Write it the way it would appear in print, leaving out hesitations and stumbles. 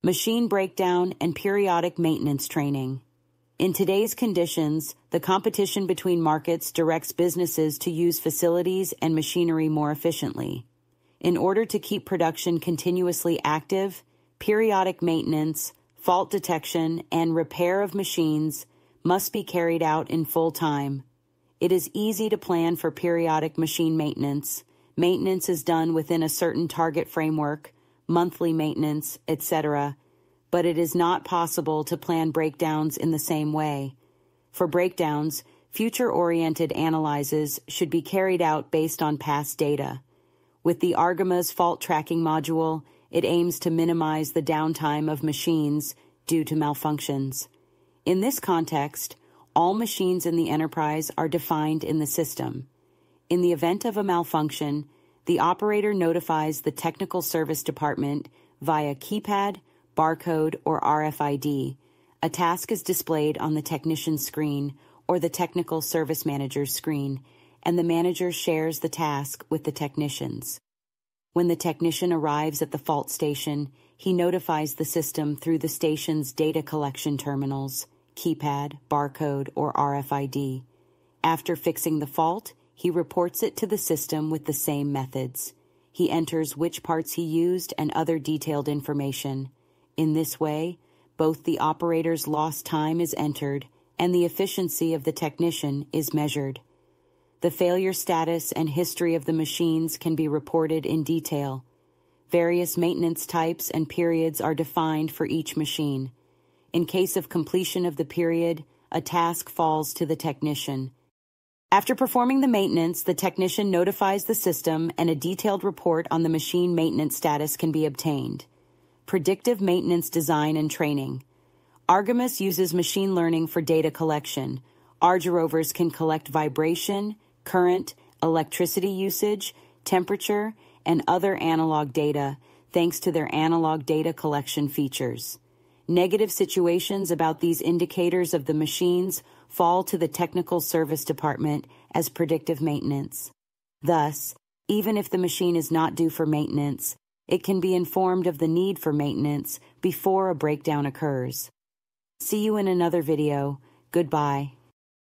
Machine breakdown and periodic maintenance training. In today's conditions, the competition between markets directs businesses to use facilities and machinery more efficiently. In order to keep production continuously active, periodic maintenance, fault detection, and repair of machines must be carried out in full time. It is easy to plan for periodic machine maintenance. Maintenance is done within a certain target framework, monthly maintenance, etc., but it is not possible to plan breakdowns in the same way. For breakdowns, future-oriented analyses should be carried out based on past data. With the Argemas fault tracking module, it aims to minimize the downtime of machines due to malfunctions. In this context, all machines in the enterprise are defined in the system. In the event of a malfunction, the operator notifies the technical service department via keypad, barcode, or RFID. A task is displayed on the technician's screen or the technical service manager's screen, and the manager shares the task with the technicians. When the technician arrives at the fault station, he notifies the system through the station's data collection terminals, keypad, barcode, or RFID. After fixing the fault, he reports it to the system with the same methods. He enters which parts he used and other detailed information. In this way, both the operator's lost time is entered and the efficiency of the technician is measured. The failure status and history of the machines can be reported in detail. Various maintenance types and periods are defined for each machine. In case of completion of the period, a task falls to the technician. After performing the maintenance, the technician notifies the system and a detailed report on the machine maintenance status can be obtained. Predictive maintenance design and training. Argemas uses machine learning for data collection. Arge rovers can collect vibration, current, electricity usage, temperature, and other analog data thanks to their analog data collection features. Negative situations about these indicators of the machines fall to the technical service department as predictive maintenance. Thus, even if the machine is not due for maintenance, it can be informed of the need for maintenance before a breakdown occurs. See you in another video. Goodbye.